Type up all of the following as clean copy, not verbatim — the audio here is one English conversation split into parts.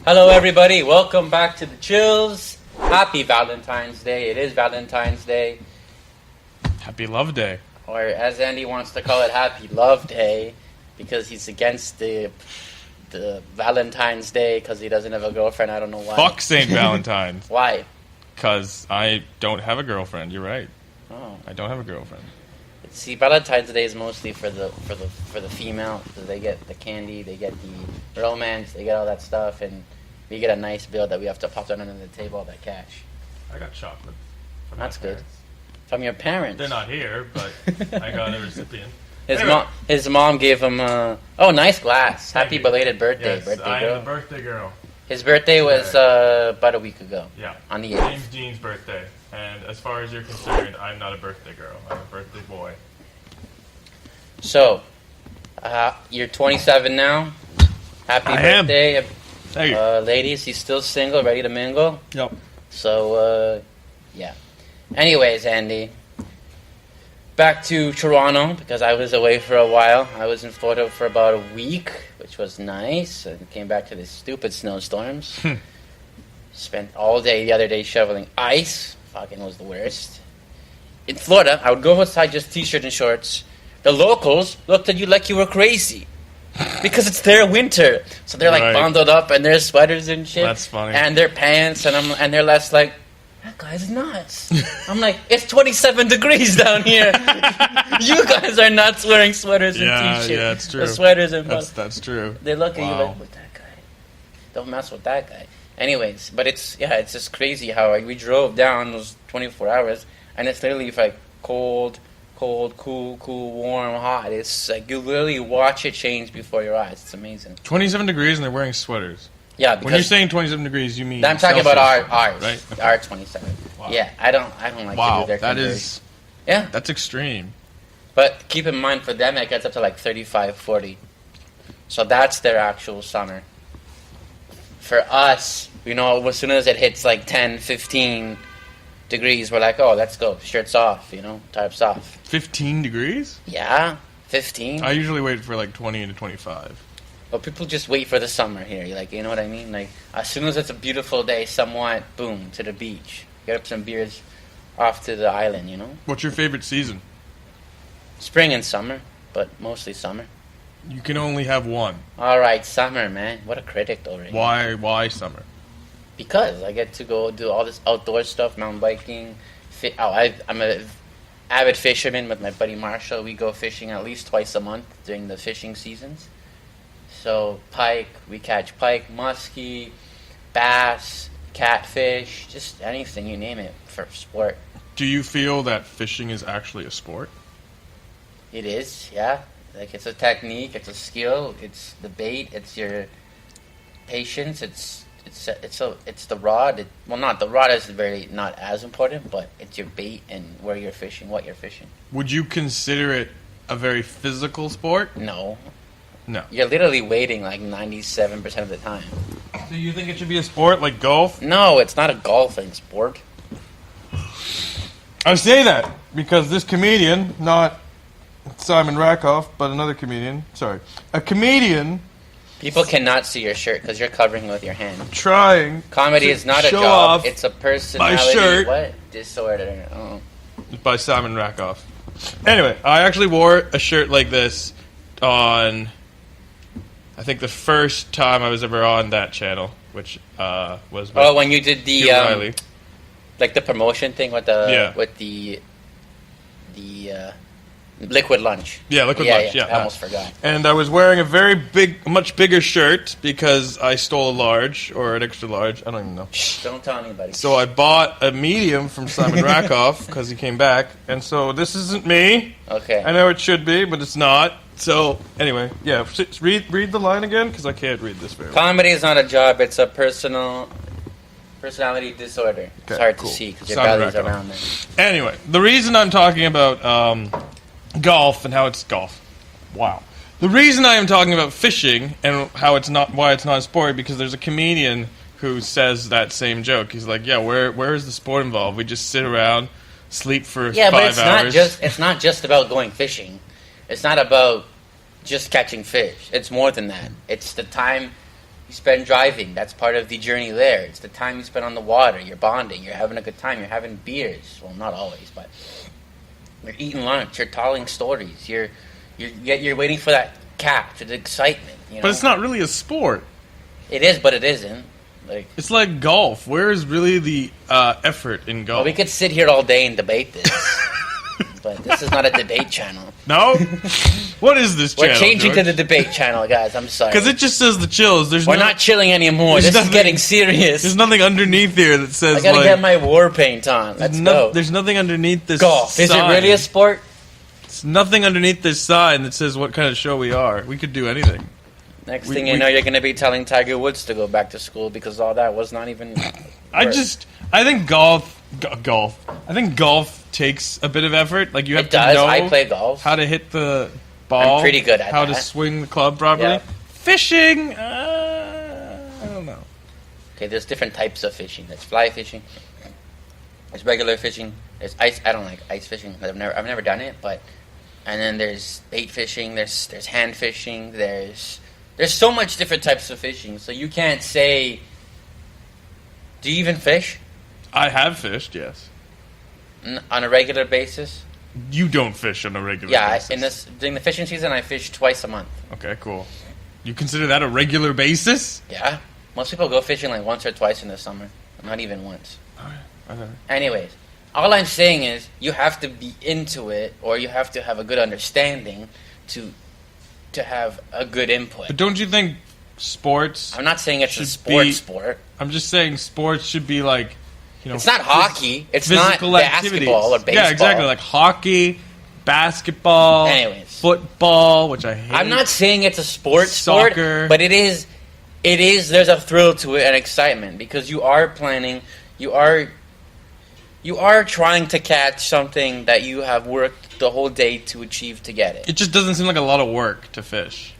Hello, everybody. Welcome back to the Chillz. Happy Valentine's Day. It is Valentine's Day. Happy Love Day. Or as Andy wants to call it, Happy Love Day, because he's against the Valentine's Day because he doesn't have a girlfriend. I don't know why. Fuck St. Valentine's. Why? Because I don't have a girlfriend. You're right. Oh. I don't have a girlfriend. See, Valentine's Day is mostly for the female, because they get the candy, they get the romance, they get all that stuff, and we get a nice bill that we have to pop down under the table, all that cash. I got chocolate. That's good. From your parents. They're not here, but I got a recipient. His mom gave him nice glass. Happy belated birthday, yes, birthday I girl. am the birthday girl. His birthday was about a week ago. Yeah. On the 8th. James Dean's birthday. And as far as you're concerned, I'm not a birthday girl. I'm a birthday boy. So, you're 27 now. Happy birthday. Thank you. Ladies, he's still single, ready to mingle. Yep. So, yeah. Anyways, Andy, back to Toronto, because I was away for a while. I was in Florida for about a week, which was nice, and came back to the stupid snowstorms. Spent all day the other day shoveling ice. Fucking was the worst. In Florida, I would go outside just t-shirt and shorts. The locals looked at you like you were crazy. Because it's their winter. So they're like bundled up in their sweaters and shit. That's funny. And their pants, and they're less like, that guy's nuts. I'm like, it's 27 degrees down here. You guys are nuts wearing sweaters and t-shirts. Yeah, it's true. The sweaters and that's true. They look at you like, with that guy. Don't mess with that guy. Anyways, but it's just crazy how we drove down those 24 hours, and it's literally like cold, cool, warm, hot. It's like you literally watch it change before your eyes. It's amazing. 27 degrees and they're wearing sweaters. Yeah, because when you're saying 27 degrees, you mean I'm talking about ours, right? Okay. Our 27. Wow. Yeah, I don't like to do their conversion. That's extreme. But keep in mind, for them, it gets up to like 35, 40. So that's their actual summer. For us, as soon as it hits like 10, 15 degrees, we're like, oh, let's go. Shirts off, types off. 15 degrees? Yeah, 15. I usually wait for like 20 to 25. But people just wait for the summer here. You know what I mean? Like, as soon as it's a beautiful day, somewhat, boom, to the beach. Get up some beers off to the island, What's your favorite season? Spring and summer, but mostly summer. You can only have one. All right, summer, man. What a critic already. Why summer? Because I get to go do all this outdoor stuff, mountain biking. I'm an avid fisherman with my buddy Marshall. We go fishing at least twice a month during the fishing seasons. So pike, we catch pike, muskie, bass, catfish, just anything, you name it, for sport. Do you feel that fishing is actually a sport? It is, yeah. Like, it's a technique, it's a skill, it's the bait, it's your patience, it's the rod. The rod is very not as important, but it's your bait and where you're fishing, what you're fishing. Would you consider it a very physical sport? No. No. You're literally waiting like 97% of the time. Do you think it should be a sport like golf? No, it's not a golfing sport. I say that because this comedian, not Simon Rakoff, but another comedian. Sorry. A comedian. People cannot see your shirt because you're covering it with your hand. Trying. Comedy is not a job. It's a personality. My shirt. What? Disorder. Oh. By Simon Rakoff. Anyway, I actually wore a shirt like this on, I think, the first time I was ever on that channel, which was. When you did the like the promotion thing with the liquid lunch. Yeah, liquid lunch. Yeah, I almost forgot. And I was wearing a much bigger shirt because I stole a large or an extra large. I don't even know. Shh, don't tell anybody. So I bought a medium from Simon Rakoff because he came back, and so this isn't me. Okay. I know it should be, but it's not. So anyway, yeah. Read the line again because I can't read this very well. Comedy is not a job; it's a personality disorder. Okay, it's hard to see because your belly's around there. Anyway, the reason I'm talking about golf and how it's golf. Wow. The reason I am talking about fishing and why it's not a sport, because there's a comedian who says that same joke. He's like, yeah, where is the sport involved? We just sit around, sleep for 5 hours. It's not just about going fishing. It's not about just catching fish. It's more than that. It's the time you spend driving. That's part of the journey there. It's the time you spend on the water. You're bonding. You're having a good time. You're having beers. Well, not always, but you're eating lunch. You're telling stories. You're waiting for that catch, the excitement. You know? But it's not really a sport. It is, but it isn't. Like, it's like golf. Where is really the effort in golf? Well, we could sit here all day and debate this. But this is not a debate channel. No? What is this channel, We're changing George? to the debate channel, guys. I'm sorry. Because it just says the Chillz. We're not chilling anymore. This is getting serious. There's nothing underneath here that says, I gotta get my war paint on. Let's go. There's nothing underneath this golf. sign. Is it really a sport? There's nothing underneath this sign that says what kind of show we are. We could do anything. Next thing you know, you're going to be telling Tiger Woods to go back to school because all that was not even I think golf. I think golf takes a bit of effort. Like, you have to know I play golf. How to hit the ball. I'm pretty good at how that. to swing the club properly. Yeah. Fishing, I don't know. Okay, there's different types of fishing. There's fly fishing. There's regular fishing. There's ice. I don't like ice fishing. I've never done it, but and then there's bait fishing. There's hand fishing. There's so much different types of fishing. So you can't say. Do you even fish? I have fished, yes. On a regular basis? You don't fish on a regular basis. Yeah, during the fishing season, I fish twice a month. Okay, cool. You consider that a regular basis? Yeah. Most people go fishing like once or twice in the summer. Not even once. Okay. Anyways, all I'm saying is you have to be into it, or you have to have a good understanding to have a good input. But don't you think sports... I'm not saying it's a sport. I'm just saying sports should be like... it's not hockey. It's not basketball or baseball. Yeah, exactly. Like hockey, basketball, football, which I hate. I'm not saying it's a sport, but it is. There's a thrill to it and excitement because you are planning. You are trying to catch something that you have worked the whole day to achieve to get it. It just doesn't seem like a lot of work to fish.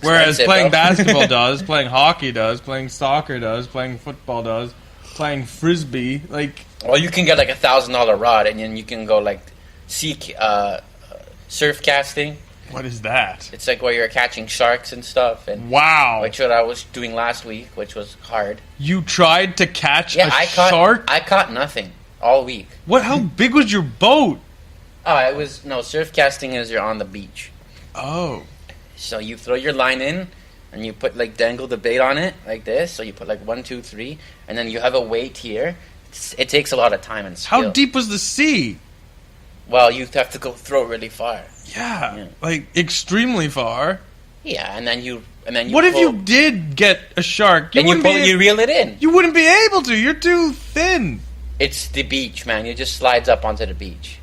Whereas playing basketball does, playing hockey does, playing soccer does, playing football does. Playing frisbee, like... Well, you can get like $1,000 rod, and then you can go like surf casting. What is that? It's like where you're catching sharks and stuff. And wow! Which what I was doing last week, which was hard. You tried to catch a shark? I caught nothing all week. What? How big was your boat? Oh, surf casting is you're on the beach. Oh. So you throw your line in. And you put dangle the bait on it like this. So you put 1, 2, 3, and then you have a weight here. It takes a lot of time and skill. How deep was the sea? Well, you have to go throw it really far. Yeah, like extremely far. Yeah, and then you. What if you did get a shark? You reel it in. You wouldn't be able to. You're too thin. It's the beach, man. You just slides up onto the beach.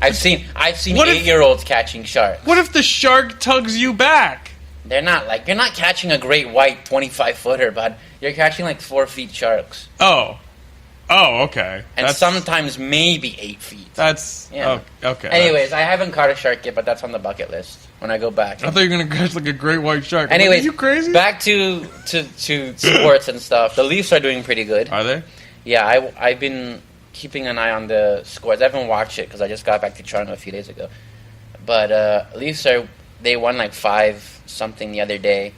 I've seen 8-year-olds catching sharks. What if the shark tugs you back? They're not you're not catching a great white 25-footer, but you're catching 4 feet sharks. Oh, okay. And sometimes maybe 8 feet. That's okay. Anyways, I haven't caught a shark yet, but that's on the bucket list when I go back. I thought you were gonna catch a great white shark. Anyways, are you crazy? Back to sports and stuff. The Leafs are doing pretty good. Are they? Yeah, I've been keeping an eye on the scores. I haven't watched it because I just got back to Toronto a few days ago. But Leafs they won 5-something the other day,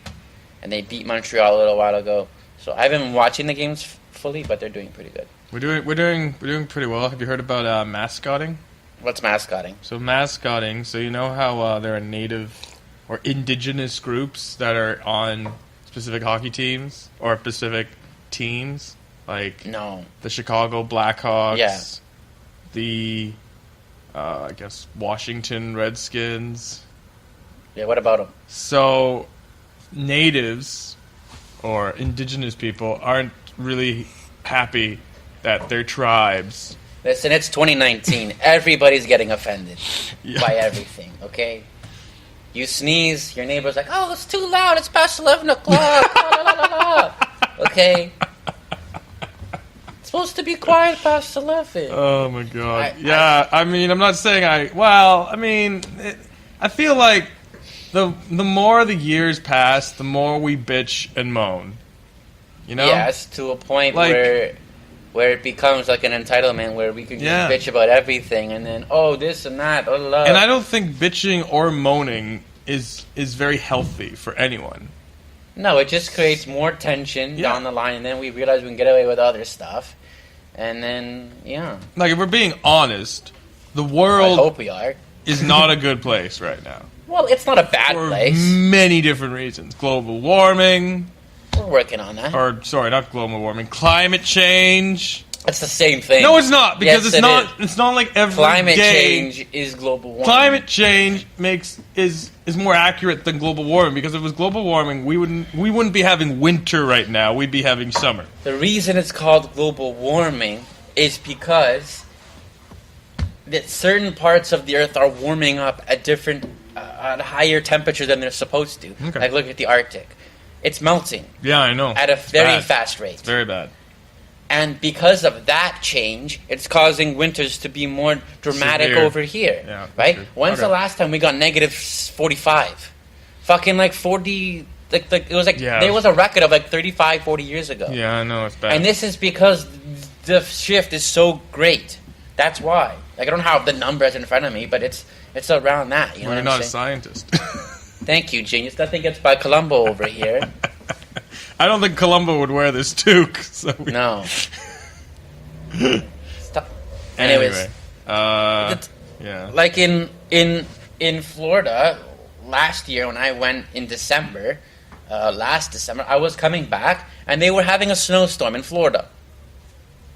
and they beat Montreal a little while ago. So I haven't been watching the games fully, but they're doing pretty good. We're doing pretty well. Have you heard about mascotting? What's mascotting? So mascotting. So you know how there are native or indigenous groups that are on specific hockey teams or specific teams, like the Chicago Blackhawks, the I guess Washington Redskins. Yeah, what about them? So, natives or indigenous people aren't really happy that their tribes... Listen, it's 2019. Everybody's getting offended by everything, okay? You sneeze, your neighbor's like, oh, it's too loud, it's past 11 o'clock. La, la, la, la. Okay? It's supposed to be quiet past 11. Oh, my God. I mean, I'm not saying I feel like... The more the years pass, the more we bitch and moan. You know? Yes, to a point where it becomes like an entitlement where we can just bitch about everything and then, this and that, blah, blah, blah. And I don't think bitching or moaning is very healthy for anyone. No, it just creates more tension down the line, and then we realize we can get away with other stuff. And then, Like, if we're being honest, the I world hope we are. is not a good place right now. Well, it's not a bad For place. many different reasons. Global warming. We're working on that. Or, sorry, not global warming. Climate change. It's the same thing. No, it's not, because Yes, it's not. It's not like every Climate day. change is global warming. Climate change is more accurate than global warming, because if it was global warming, we wouldn't be having winter right now. We'd be having summer. The reason it's called global warming is because that certain parts of the Earth are warming up at different, at a higher temperature than they're supposed to. Okay. Like, look at the Arctic. It's melting Yeah, I know. at a very fast rate. It's very bad. And because of that change, it's causing winters to be more dramatic Severe. over here. Yeah, right? true. When's the Okay. last time we got negative 45? Fucking like 40... Like it was like... Yeah. There was a record of like 35, 40 years ago. Yeah, I know, it's bad. And this is because the shift is so great. That's why. Like, I don't have the numbers in front of me, but it's around that. You know Well, what you're I'm not a saying? scientist. Thank you, genius. Nothing gets by Columbo over here. I don't think Columbo would wear this toque. So No. Stop. Anyways. Anyway, It's- yeah. Like in Florida last year when I went in December, last December, I was coming back and they were having a snowstorm in Florida.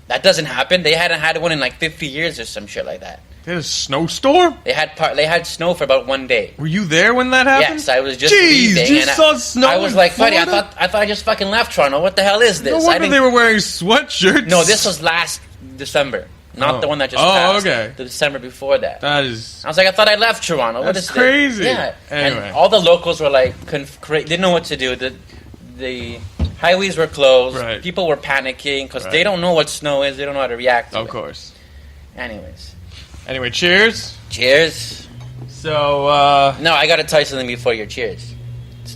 That doesn't happen. They hadn't had one in like 50 years or some shit like that. They had a snowstorm? They had snow for about one day. Were you there when that happened? Yes, I was just Jeez, leaving. you and saw snow I was in like, buddy, Florida? I thought I just fucking left Toronto. What the hell is this? No I wonder didn't- they were wearing sweatshirts. No, this was last December, not Oh. the one that just Oh, passed. okay. The December before that. That is... I was like, I thought I left Toronto. What That's is crazy. This? Yeah. Anyway. And all the locals were like, didn't know what to do. The highways were closed. Right. People were panicking because Right. they don't know what snow is. They don't know how to react to Of it. course. Anyways. Anyway, cheers. Cheers. So, No, I got to tell you something before your cheers.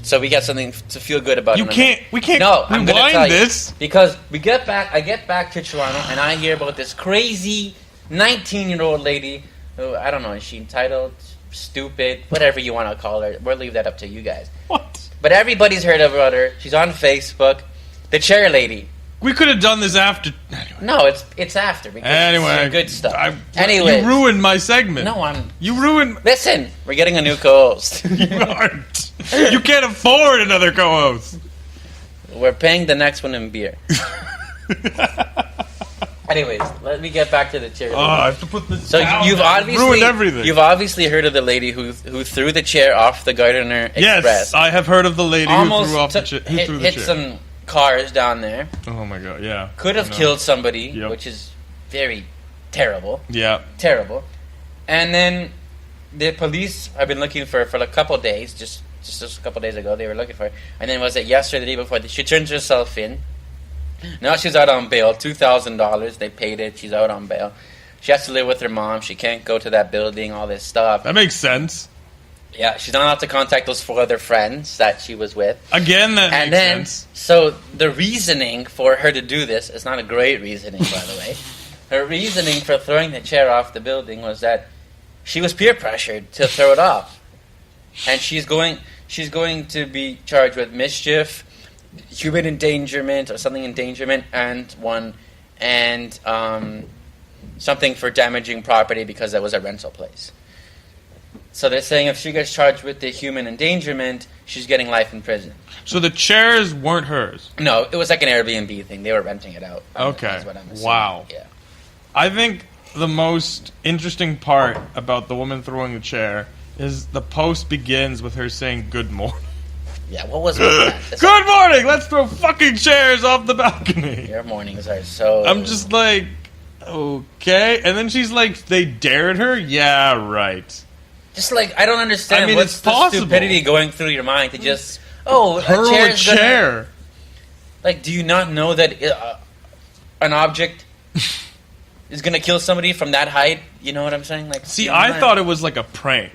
So we got something to feel good about. we can't No, I'm gonna tell rewind you. this. Because I get back to Toronto and I hear about this crazy 19-year-old lady who, I don't know, is she entitled, stupid, whatever you want to call her. We'll leave that up to you guys. What? But everybody's heard about her. She's on Facebook. The chair lady. We could have done this after... Anyway. No, it's after because Anyway. it's good stuff. Anyway. You ruined my segment. No, I'm... You ruined... Listen, we're getting a new co-host. You aren't. You can't afford another co-host. We're paying the next one in beer. Anyways, let me get back to the chair. Oh, I have to put this So down you've now. obviously ruined everything. You've obviously heard of the lady who threw the chair off the Gardiner Express. Yes, I have heard of the lady who threw off the chair. Who threw the hit chair? some cars down there. Oh my god! Yeah. Could have I know. killed somebody, Yep. which is very terrible. Yeah. Terrible. And then the police have been looking for a couple days. Just a couple days ago, they were looking for her. And then was it yesterday, the day before? She turned herself in. Now she's out on bail. $2,000. They paid it. She's out on bail. She has to live with her mom. She can't go to that building. All this stuff. That makes sense. Yeah, she's not allowed to contact those 4 other friends that she was with. Again, that And makes then, sense. so the reasoning for her to do this is not a great reasoning, by the way. Her reasoning for throwing the chair off the building was that she was peer pressured to throw it off, and she's going to be charged with mischief, human endangerment or something endangerment, and something for damaging property because that was a rental place. So they're saying if she gets charged with the human endangerment, she's getting life in prison. So the chairs weren't hers. No, it was like an Airbnb thing. They were renting it out. Okay. Is what I'm assuming. Wow. Yeah. I think the most interesting part about the woman throwing the chair is the post begins with her saying "Good morning." Yeah. What was with that? It's Good morning. Let's throw fucking chairs off the balcony. like, your mornings are so. I'm just like, okay, and then she's like, they dared her. Yeah, right. just like I don't understand. I mean, what's it's the possible. stupidity going through your mind to just Hurl a chair's gonna- chair. like, do you not know that an object is gonna kill somebody from that height? You know what I'm saying? Like, See, I thought it was like a prank,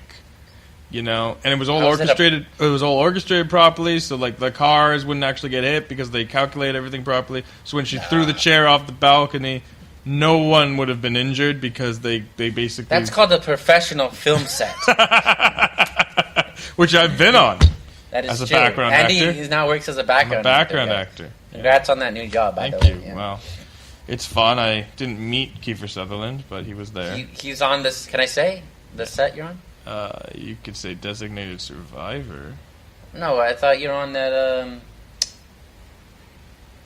you know, and it was all How is it a- orchestrated. It was all orchestrated properly, so like the cars wouldn't actually get hit because they calculate everything properly. So when she threw the chair off the balcony, no one would have been injured because they basically That's called a professional film set. which I've been on. That is as a true. background Andy actor. He now works as a I'm background a background actor. actor. Congrats on that new job, by Thank the way. you. Yeah. Well, it's fun. I didn't meet Kiefer Sutherland, but he was there. He's on this. Can I say the set you're on? You could say Designated Survivor. No, I thought you were on that.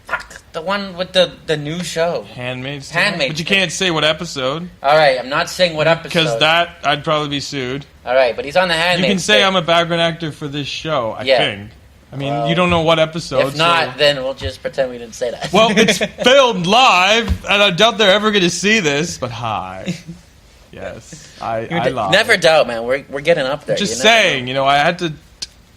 Fuck, the one with the new show. Handmaid's Tale? Handmaid's But you Tale. can't say what episode. All right, I'm not saying what episode. Because that, I'd probably be sued. All right, but he's on the Handmaid's You can say Tale. I'm a background actor for this show, I Yeah. think. I mean, Well, you don't know what episode. If not, so. then we'll just pretend we didn't say that. Well, it's filmed live, and I doubt they're ever going to see this, but hi. Yes, I lied. Never doubt, man. We're getting up there. Just You never saying, you know, I had to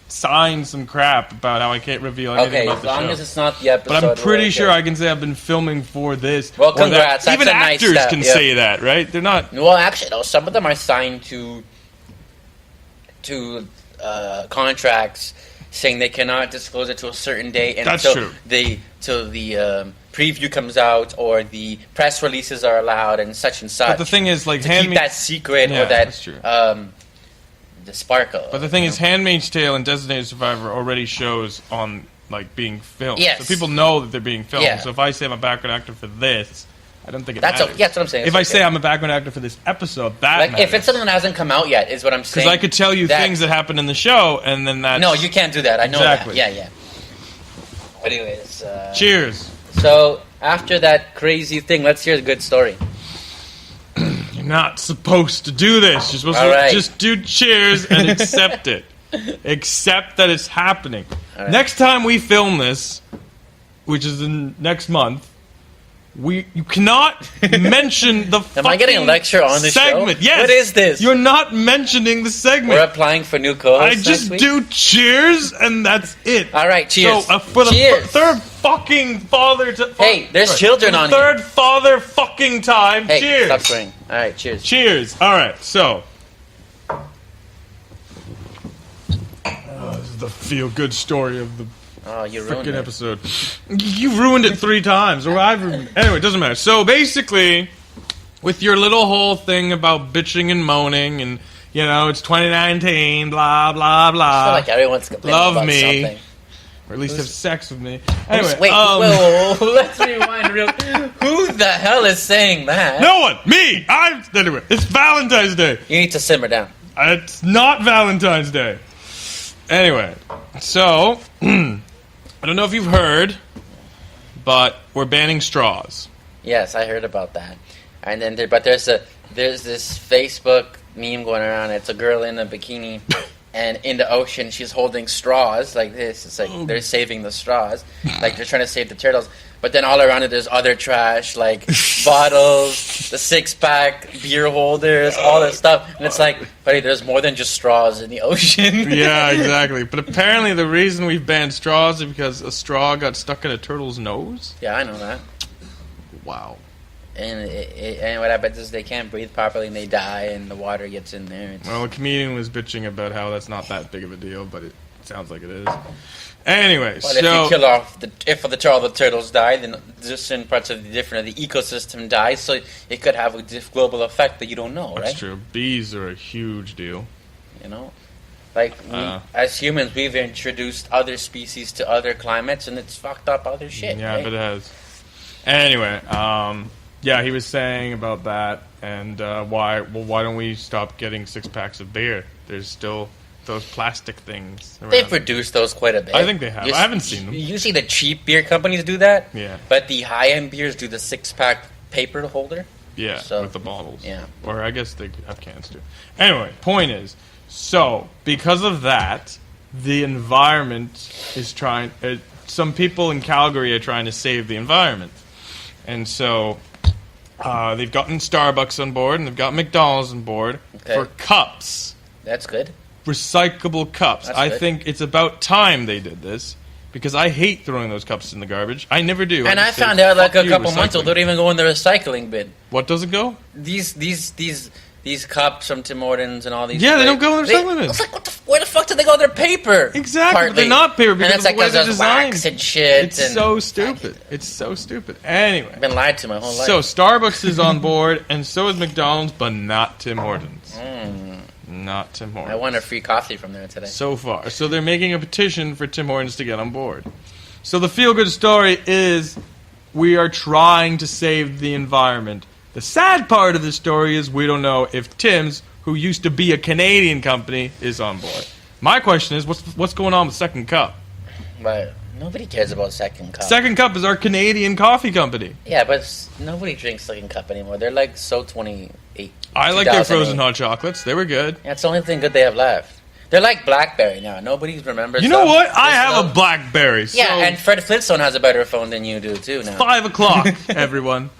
sign some crap about how I can't reveal anything Okay, about as the long show. as it's not the episode. But I'm pretty we're sure okay. I can say I've been filming for this. Well, or that congrats. That's even a nice actors step, can yeah. say that, right? They're not. Well, actually, no. Some of them are signed to contracts saying they cannot disclose it to a certain date That's until true. the preview comes out or the press releases are allowed and such and such. But the thing is, like, to keep that secret Yeah, or that that's true. the sparkle. But the thing is, Handmaid's Tale and Designated Survivor already shows on, like, being filmed. Yes. So people know that they're being filmed. Yeah. So if I say I'm a background actor for this, I don't think it that's matters. that's what I'm saying. If It's I okay. say I'm a background actor for this episode, that like matters. if it's something that hasn't come out yet, is what I'm saying. Because I could tell you that- things that happened in the show, and then that's... No, you can't do that. I know Exactly. that. Yeah. But anyways, Cheers. so after that crazy thing, let's hear the good story. You're not supposed to do this. You're supposed All to right. just do cheers and accept it. Accept that it's happening. All right. Next time we film this, which is in next month, you cannot mention the Am I getting a lecture on the segment. show? Yes. What is this? You're not mentioning the segment. We're applying for new co-hosts I just next week? do cheers and that's it. All right, cheers. So for the Cheers. third fucking father to Hey, there's children for the on here. third father fucking time. Hey, cheers. stop swearing. All right, cheers. Cheers. All right, so. This is the feel-good story of the Oh, you ruined freaking it. episode. You ruined it 3 times, or I've ruined it. Anyway, it doesn't matter. So basically, with your little whole thing about bitching and moaning, and you know it's 2019, blah blah I blah. feel like everyone's complaining Love about me. something. Or at least have sex with me. Anyway, Wait, whoa, let's rewind real. Who the hell is saying that? no one, me. Anyway, it's Valentine's Day. You need to simmer down. It's not Valentine's Day. Anyway, so I don't know if you've heard, but we're banning straws. Yes, I heard about that. And then, there's this Facebook meme going around. It's a girl in a bikini, and in the ocean, she's holding straws like this. It's like they're saving the straws, like they're trying to save the turtles. But then all around it, there's other trash, like bottles, the 6-pack, beer holders, all this stuff. And it's like, buddy, there's more than just straws in the ocean. Yeah, exactly. But apparently the reason we've banned straws is because a straw got stuck in a turtle's nose. Yeah, I know that. Wow. And and what happens is they can't breathe properly and they die, and the water gets in there. It's, Well, a comedian was bitching about how that's not that big of a deal, but it sounds like it is. Anyway, but if you kill off all the turtles die, then certain parts of the ecosystem die. So it could have a global effect that you don't know, that's right? true. Bees are a huge deal. You know, like as humans, we've introduced other species to other climates, and it's fucked up other shit. Yeah, right? but it has. Anyway, yeah, he was saying about that, and why don't we stop getting 6-packs of beer? There's still those plastic things around. They've reduced those quite a bit. I think they have. I haven't seen them. You see the cheap beer companies do that, Yeah. but the high-end beers do the 6-pack paper holder. Yeah, So- with the bottles. Yeah. Or I guess they have cans too. Anyway, point is, so because of that, the environment is trying. Some people in Calgary are trying to save the environment, and so they've gotten Starbucks on board and they've got McDonald's on board for cups, That's good. recyclable cups. That's I good. think it's about time they did this. Because I hate throwing those cups in the garbage. I never do. And I just say, found out like "Fuck a you, couple months ago, recycling." they don't even go in the recycling bin. What doesn't go? These cups from Tim Hortons and all these. Yeah, they don't go in the they- recycling bin. It's like, where the fuck did they go? They're paper. Exactly, but partly. they're not paper because and it's of like the way they're there's designed. wax and shit. It's and so stupid. It's so stupid. Anyway, I've been lied to my whole life. so Starbucks is on board, and so is McDonald's, but not Tim Hortons. Not Tim Hortons. I won a free coffee from there today. So far. So they're making a petition for Tim Hortons to get on board. So the feel-good story is we are trying to save the environment. The sad part of the story is we don't know if Tim's, who used to be a Canadian company, is on board. My question is, what's going on with Second Cup? But nobody cares about Second Cup. Second Cup is our Canadian coffee company. Yeah, but nobody drinks Second Cup anymore. They're like so 28. I like their frozen hot chocolates. They were good. Yeah, it's the only thing good they have left. They're like Blackberry now. Nobody remembers. You know what? I have a Blackberry. So yeah, and Fred Flintstone has a better phone than you do too now. 5 o'clock, everyone.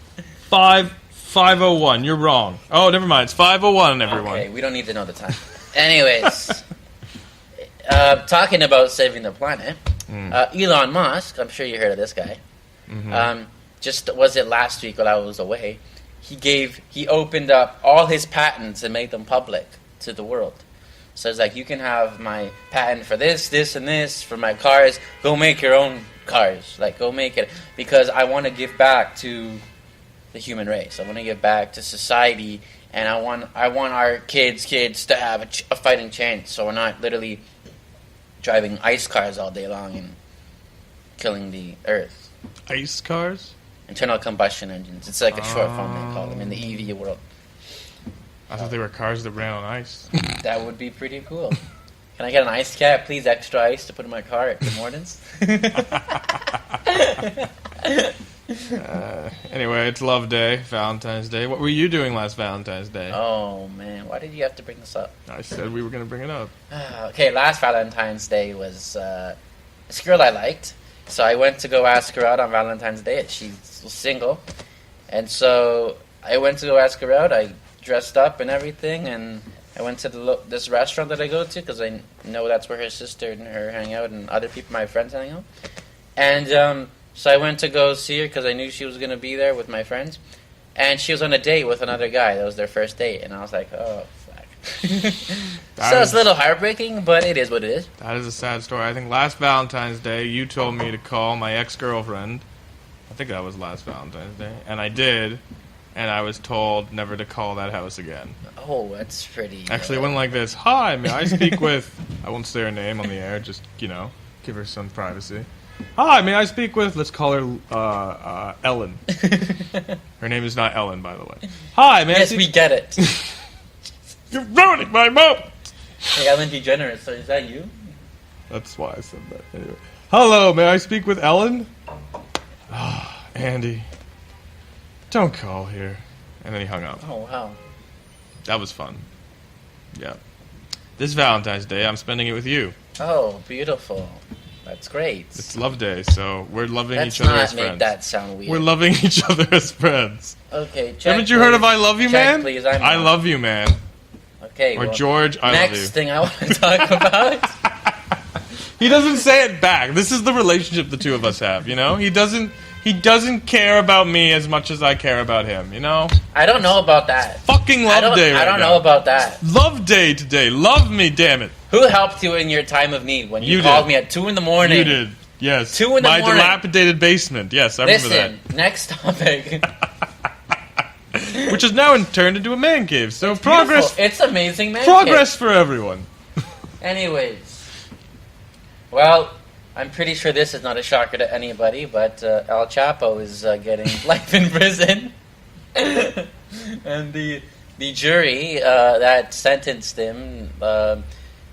5:01. You're wrong. Oh, never mind. It's 5:01, everyone. Okay, we don't need to know the time. Anyways, talking about saving the planet, Elon Musk. I'm sure you heard of this guy. Just was it last week while I was away? He opened up all his patents and made them public to the world. So it's like, you can have my patent for this, this, and this, for my cars. Go make your own cars. Like, go make it. Because I want to give back to the human race. I want to give back to society. And I want our kids to have a fighting chance. So we're not literally driving ice cars all day long and killing the earth. Ice cars? Internal combustion engines. It's like a short form, they call them, in the EV world. I thought they were cars that ran on ice. That would be pretty cool. Can I get an ice cap, please? Extra ice to put in my car at Tim Hortons? Anyway, it's Love Day, Valentine's Day. What were you doing last Valentine's Day? Oh, man. Why did you have to bring this up? I said we were going to bring it up. Okay, last Valentine's Day was this girl I liked. So I went to go ask her out on Valentine's Day. She's single. And so I went to go ask her out. I dressed up and everything, and I went to this restaurant that I go to because I know that's where her sister and her hang out, and other people, my friends, hang out. And so I went to go see her because I knew she was going to be there with my friends. And she was on a date with another guy. That was their first date. And I was like, oh, fuck. So it's a little heartbreaking, but it is what it is. That is a sad story. I think last Valentine's Day, you told me to call my ex-girlfriend. I think that was last Valentine's Day. And I did. And I was told never to call that house again. Oh, that's pretty... Actually, it went like this. Hi, may I speak with... I won't say her name on the air, just, give her some privacy. Hi, may I speak with... Let's call her Ellen. Her name is not Ellen, by the way. Hi, may Yes, we get it. You're ruining my moment! Hey, Ellen DeGeneres, so is that you? That's why I said that. Anyway. Hello, may I speak with Ellen? Andy... Don't call here. And then he hung up. Oh, wow. That was fun. Yeah. This Valentine's Day, I'm spending it with you. Oh, beautiful. That's great. It's Love Day, so we're loving each other as friends. Let's not make that sound weird. We're loving each other as friends. Okay, check. Haven't you heard of I Love You, check, Man? Please, I love you, man. Okay, or George, I love you. Next thing I want to talk about... He doesn't say it back. This is the relationship the two of us have, He doesn't care about me as much as I care about him, I don't know about that. Fucking Love Day right now. I don't know about that. Love Day today. Love me, damn it. Who helped you in your time of need when you called me at 2 in the morning? You did, yes. 2 in the morning. My dilapidated basement, yes, I remember that. Listen, next topic. Which has now turned into a man cave, so it's progress. Beautiful. It's amazing man Progress cave. for everyone. Anyways. Well... I'm pretty sure this is not a shocker to anybody, but El Chapo is getting life in prison. And the jury that sentenced him,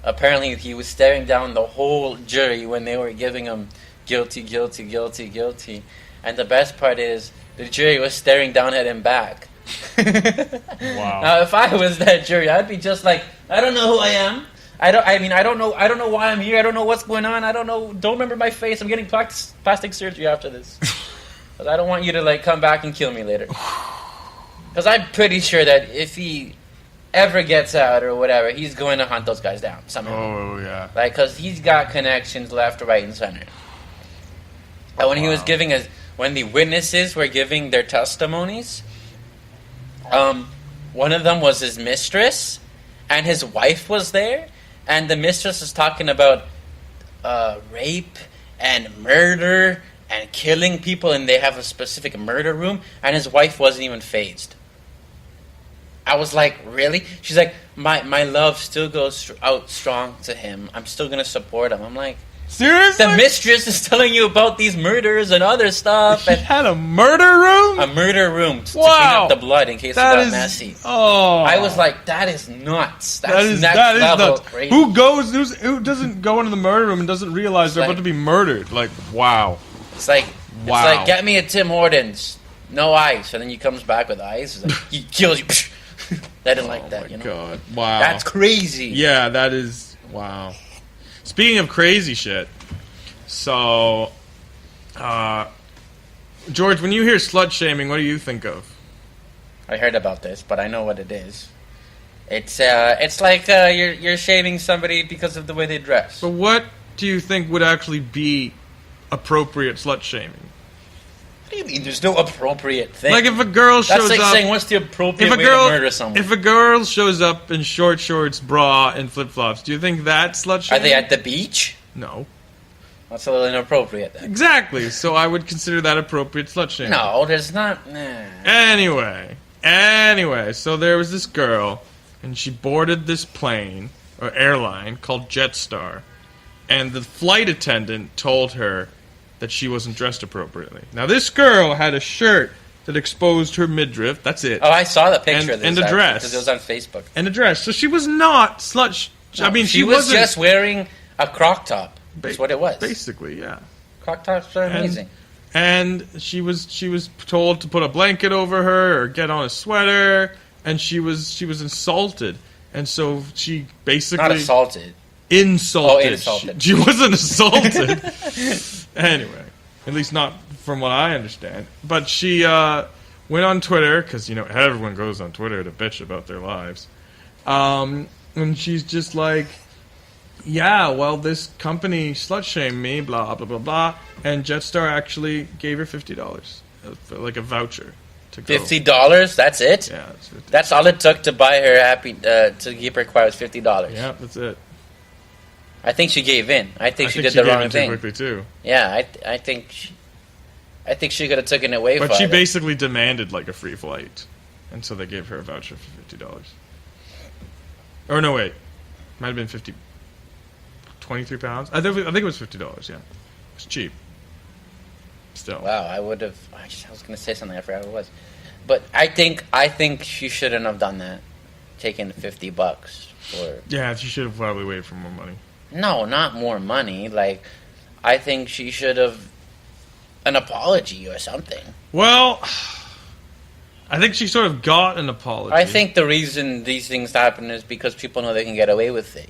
apparently he was staring down the whole jury when they were giving him guilty, guilty, guilty, guilty. And the best part is, the jury was staring down at him back. Wow. Now, if I was that jury, I'd be just like, I don't know who I am. I don't know why I'm here. I don't know what's going on. Don't remember my face. I'm getting plastic surgery after this. Because I don't want you to come back and kill me later. Because I'm pretty sure that if he ever gets out or whatever, he's going to hunt those guys down somehow. Oh, yeah. Because he's got connections left, right, and center. And when he was when the witnesses were giving their testimonies, one of them was his mistress, and his wife was there. And the mistress is talking about rape and murder and killing people, and they have a specific murder room, and his wife wasn't even fazed. I was like, really? She's like, my love still goes out strong to him. I'm still gonna support him. I'm like, seriously? the mistress is telling you about these murders and other stuff. She And had a murder room? a murder room to clean Wow. up the blood in case That it got is- messy. Oh. I was like, that is nuts. That's that is next level nuts. crazy. Who doesn't go into the murder room and doesn't realize they're like- about to be murdered? Like, wow. It's like, Wow. it's like, get me a Tim Hortons, no ice, and then he comes back with ice. It's like, he kills you. I didn't like that. Oh my You know, God. Wow. that's crazy. Yeah, that is wow. Speaking of crazy shit, so George, when you hear slut shaming, what do you think of? I heard about this, but I know what it is. It's like you're shaming somebody because of the way they dress. But what do you think would actually be appropriate slut shaming? What do you mean? There's no appropriate thing. Like if a girl shows that's like up, saying, what's the appropriate if a way girl, to murder someone? if a girl shows up in short shorts, bra, and flip flops, do you think that's slut Are shaming? they at the beach? No. That's a little inappropriate then. Exactly. So I would consider that appropriate slut shaming. No, there's not. Nah. Anyway, so there was this girl, and she boarded this plane or airline called Jetstar, and the flight attendant told her that she wasn't dressed appropriately. Now, this girl had a shirt that exposed her midriff. That's it. Oh, I saw the picture of this. And a dress. Because it was on Facebook. And a dress. So she was not slut. I mean, she was wasn't just wearing a croc top. That's what it was. Basically, yeah. Croc tops are amazing. And she was told to put a blanket over her or get on a sweater, and she was insulted, and so she basically Not assaulted. insulted. Oh, insulted. She wasn't assaulted. Anyway, at least not from what I understand. But she went on Twitter because everyone goes on Twitter to bitch about their lives, and she's just like, yeah, well, this company slut shamed me, blah, blah, blah, blah. And Jetstar actually gave her $50, like a voucher to go. $50? That's it? Yeah, it's $50. That's all it took to buy her to keep her quiet was $50. Yeah, that's it. I think she gave in. I think she did gave the wrong in thing. too quickly, too. Yeah, I think she could have taken it way But farther. she basically demanded, like, a free flight. And so they gave her a voucher for $50. Or no, wait. Might have been 23 pounds. I think it was $50. Yeah, it's cheap. Still, Wow, I would have. I was going to say something. I forgot what it was. But I think she shouldn't have done that. Taken $50 for. yeah, she should have probably waited for more money. No, not more money. Like, I think she should have an apology or something. Well, I think she sort of got an apology. I think the reason these things happen is because people know they can get away with it.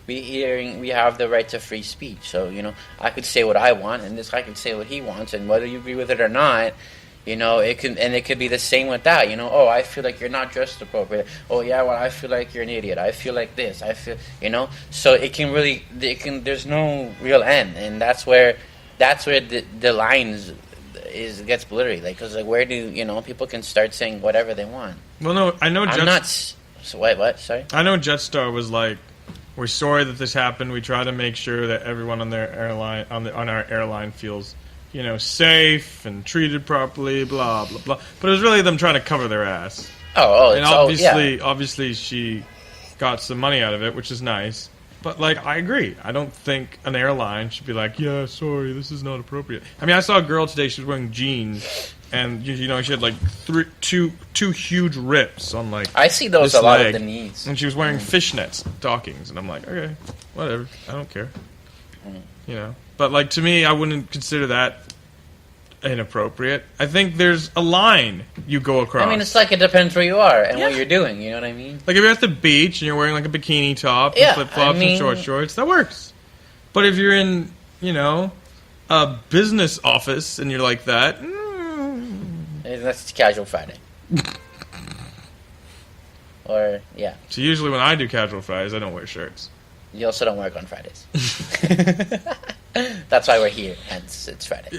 We have the right to free speech. So I could say what I want, and this guy can say what he wants, and whether you agree with it or not, it could be the same with that. Oh, I feel like you're not dressed appropriate. Oh yeah, well I feel like you're an idiot. I feel like this. I feel So it can really, There's no real end, and that's where the lines gets blurry, because where do people can start saying whatever they want. Well, no, I know. I'm not. So what? Sorry. I know Jetstar was like, "We're sorry that this happened. We try to make sure that everyone on their airline on our airline feels, safe and treated properly." Blah blah blah. But it was really them trying to cover their ass. Oh, And yeah. obviously, she got some money out of it, which is nice. But I agree. I don't think an airline should be like, "Yeah, sorry, this is not appropriate." I mean, I saw a girl today. She was wearing jeans, and she had like two huge rips on I see those this a lot leg. of the knees. And she was wearing fishnet stockings, and I'm like, okay, whatever, I don't care. But to me, I wouldn't consider that inappropriate. I think there's a line you go across. I mean, it's it depends where you are and what you're doing. You know what I mean? Like if you're at the beach and you're wearing like a bikini top and flip flops and short shorts, that works. But if you're in, a business office and you're like that, That's casual Friday. Or yeah, So usually when I do casual Fridays, I don't wear shirts. you also don't work on Fridays. That's why we're here. Hence, it's Friday.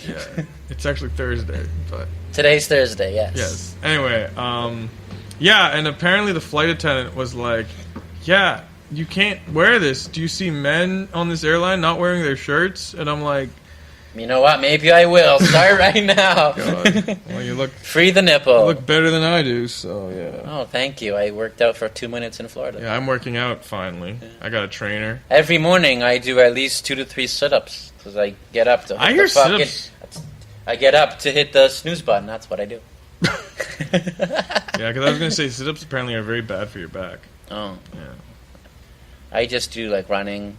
Yeah. It's actually Thursday, but Today's Thursday. Yes. yes. Anyway, yeah, and apparently the flight attendant was like, "Yeah, you can't wear this. Do you see men on this airline not wearing their shirts?" And I'm like, You know what? Maybe I will. Start right now. God. Well, you look Free the nipple. You look better than I do, so yeah. Oh, thank you. I worked out for 2 minutes in Florida. Yeah, I'm working out finally. Yeah. I got a trainer. Every morning I do at least 2 to 3 sit-ups because I get up to. I hear sit-ups. I get up to hit the snooze button. That's what I do. Yeah, because I was going to say sit-ups apparently are very bad for your back. Oh. Yeah. I just do like running,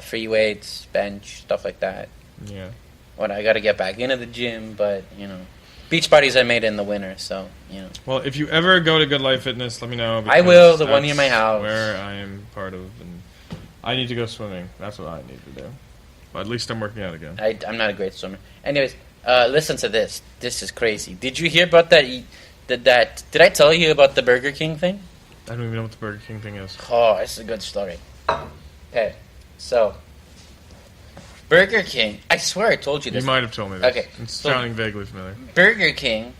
free weights, bench, stuff like that. Yeah. Well, I got to get back into the gym, but beach parties I made in the winter, so Well, if you ever go to Good Life Fitness, let me know. I will. The one near my house, where I am part of, and I need to go swimming. That's what I need to do. But at least I'm working out again. I'm not a great swimmer. Anyways, listen to this. This is crazy. Did you hear about that? Did I tell you about the Burger King thing? I don't even know what the Burger King thing is. Oh, this is a good story. Okay, so Burger King. I swear I told you this. You might have told me this. Okay, it's sounding vaguely familiar. Burger King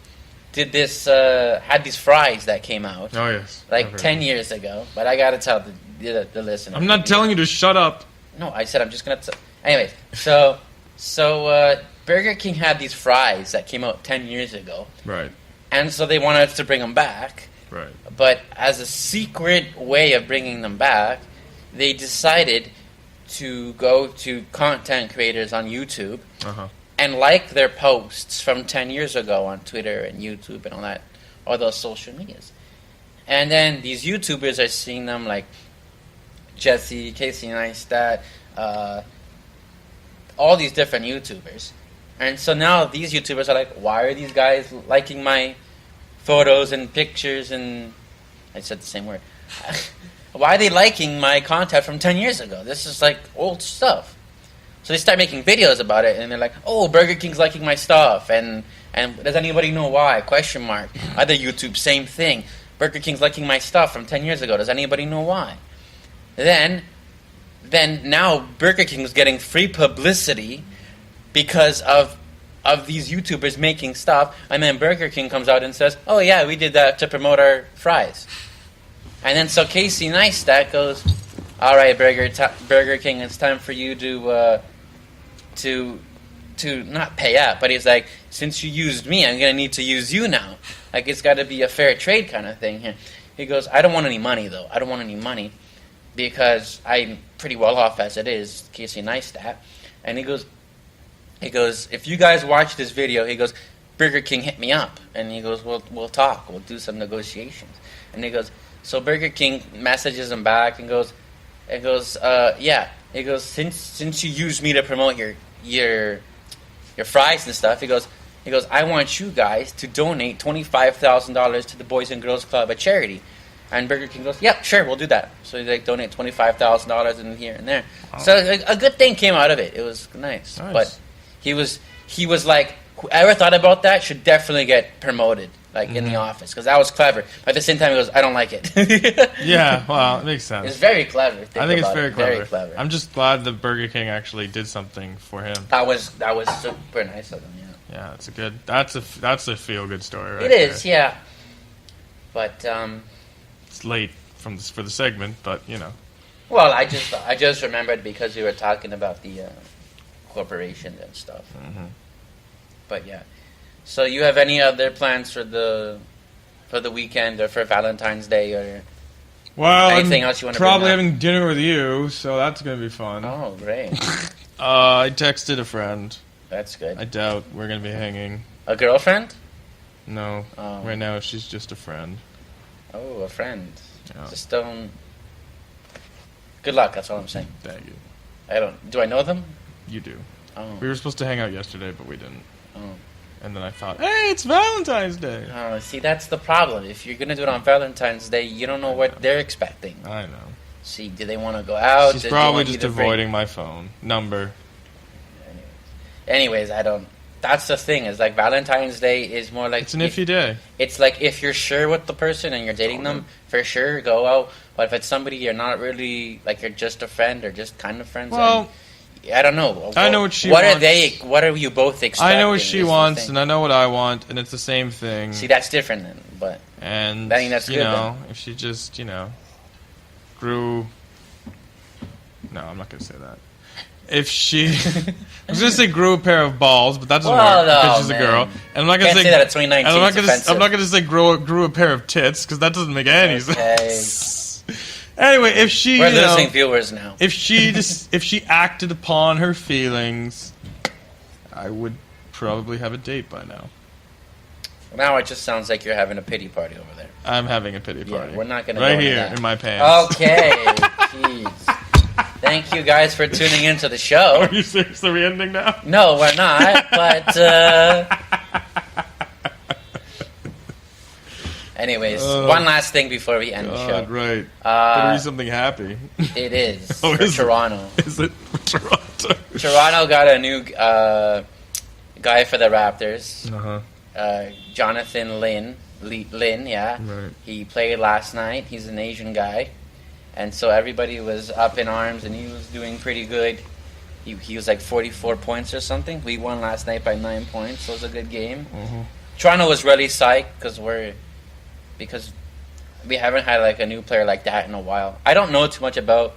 did this. Had these fries that came out. Oh yes, like 10 years ago. But I gotta tell the listener. I'm not telling you to shut up. No, I said I'm just gonna. Anyways, so Burger King had these fries that came out 10 years ago. Right. And so they wanted us to bring them back. Right. But as a secret way of bringing them back, they decided to go to content creators on YouTube and like their posts from 10 years ago on Twitter and YouTube and all those social medias. And then these YouTubers are seeing them like Jesse, Casey Neistat, all these different YouTubers. And so now these YouTubers are like, why are these guys liking my photos and pictures and... I said the same word. Why are they liking my content from 10 years ago? This is like old stuff. So they start making videos about it and they're like, oh, Burger King's liking my stuff. And does anybody know why? Question mark. Other YouTube, same thing. Burger King's liking my stuff from 10 years ago. Does anybody know why? Then now Burger King's getting free publicity because of these YouTubers making stuff, and then Burger King comes out and says, oh yeah, we did that to promote our fries. And then so Casey Neistat goes, all right, Burger King, it's time for you to not pay up, but he's like, since you used me, I'm going to need to use you now. Like, it's got to be a fair trade kind of thing here. He goes, I don't want any money, though. I don't want any money because I'm pretty well off as it is, Casey Neistat. And he goes, if you guys watch this video, he goes, Burger King hit me up. And he goes, we'll talk. We'll do some negotiations. And he goes, so Burger King messages him back and goes, yeah. He goes, since you used me to promote your fries and stuff, he goes, I want you guys to donate $25,000 to the Boys and Girls Club, a charity. And Burger King goes, yep, sure, we'll do that. So they donate $25,000 in here and there. Oh. So a good thing came out of it. It was nice. But he was like, whoever thought about that should definitely get promoted, like in the office, because that was clever. But at the same time, he goes, I don't like it. Yeah, well, it makes sense. It's very clever. I think it's very clever. Very clever. I'm just glad that Burger King actually did something for him. That was super nice of them. Yeah, that's a feel good story, right? It is, there. Yeah. But it's late for the segment, but you know. Well, I just remembered because we were talking about the corporations and stuff. Mm-hmm. But yeah. So you have any other plans for the weekend or for Valentine's Day or anything else you want to bring up? Probably having dinner with you, so that's going to be fun. Oh, great. I texted a friend. That's good. I doubt we're going to be hanging. A girlfriend? No. Oh. Right now she's just a friend. Oh, a friend. Yeah. Just don't... Good luck, that's all I'm saying. Thank you. Do I know them? You do. Oh. We were supposed to hang out yesterday, but we didn't. Oh. And then I thought, hey, it's Valentine's Day. Oh, see, that's the problem. If you're going to do it on Valentine's Day, you don't know what they're expecting. I know. See, do they want to go out? She's probably just avoiding my phone number. Anyways, I don't... That's the thing, is like Valentine's Day is more like... It's an iffy day. It's like if you're sure with the person and you're dating them, for sure, go out. But if it's somebody you're not really... Like, you're just a friend or just kind of friends... Well... I don't know. I know what she wants. What are you both expecting? I know what she wants, and I know what I want, and it's the same thing. See, that's different then, but... And, I think that's good, then. If she just, grew... No, I'm not going to say that. if she, I was gonna say grew a pair of balls, but that doesn't Well, work because no, she's a man. girl. And I'm not gonna Can't say that at 2019. and It's I'm not gonna say grew a pair of tits because that doesn't make any sense. Anyway, if she, We're losing viewers now. if she acted upon her feelings, I would probably have a date by now. Now it just sounds like you're having a pity party over there. I'm having a pity party. Yeah, we're not gonna right go into here that. in my pants. Okay, jeez. Thank you guys for tuning into the show. Are you seriously ending now? No, we're not. But anyways, one last thing before we end the show. Right. Better be something happy. It is Oh, for is it? Toronto. Is it for Toronto? Toronto got a new guy for the Raptors. Uh-huh. Jonathan Lin, yeah. Right. He played last night. He's an Asian guy. And so everybody was up in arms, and he was doing pretty good. He was like 44 points or something. We won last night by 9 points, so it was a good game. Mm-hmm. Toronto was really psyched because we haven't had like a new player like that in a while. I don't know too much about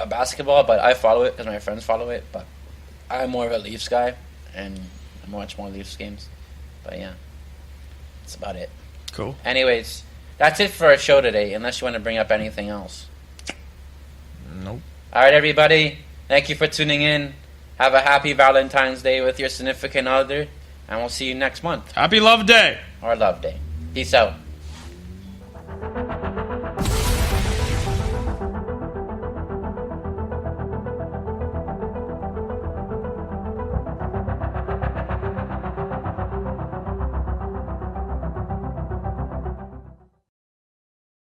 basketball, but I follow it because my friends follow it. But I'm more of a Leafs guy, and I watch more Leafs games. But yeah, that's about it. Cool. Anyways, that's it for our show today, unless you want to bring up anything else. Nope. All right, everybody. Thank you for tuning in. Have a happy Valentine's Day with your significant other, and we'll see you next month. Happy Love Day. Or Love Day. Peace out.